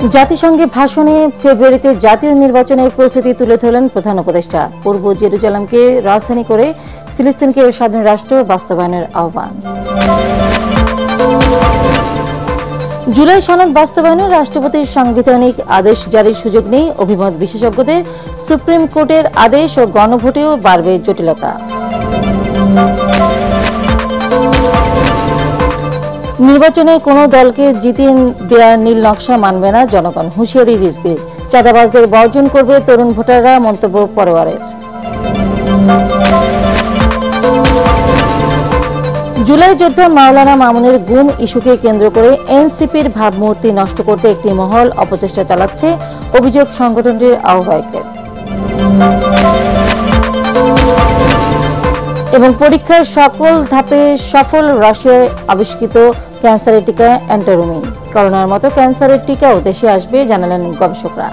জাতিসংঘে ভাষণে ফেব্রুয়ারিতে জাতীয় নির্বাচনের প্রস্তুতি তুলে ধরলেন প্রধান উপদেষ্টা। পূর্ব জেরুজালেমকে রাজধানী করে ফিলিস্তিনকে স্বাধীন রাষ্ট্র বাস্তবায়নের আহ্বান। জুলাই সনদ বাস্তবায়নে রাষ্ট্রপতির সাংবিধানিক আদেশ জারির সুযোগ নেই অভিমত বিশেষজ্ঞদের। সুপ্রিম কোর্টের আদেশ ও গণভোটেও বাড়বে জটিলতা। নির্বাচনে কোনো দলকে জিতিয়ে দেওয়ার নীল নকশা মানবে না জনগণ, হুঁশিয়ারি রিজভির। চাঁদাবাজদের বর্জন করবে তরুণ ভোটাররা, মন্তব্য পরোয়ারের। জুলাই যোদ্ধা মাওলানা মামুনের গুম ইস্যুকে কেন্দ্র করে এনসিপির ভাবমূর্তি নষ্ট করতে একটি মহল অপচেষ্টা চালাচ্ছে, অভিযোগ সংগঠনটির আহ্বায়কের। এবং পরীক্ষার সকল ধাপে সফল রাশিয়ায় আবিষ্কৃত ক্যান্সারের টিকা অ্যান্টারুমিন। করোনার মতো ক্যান্সারের টিকাও দেশে আসবে জানালেন গবেষকরা।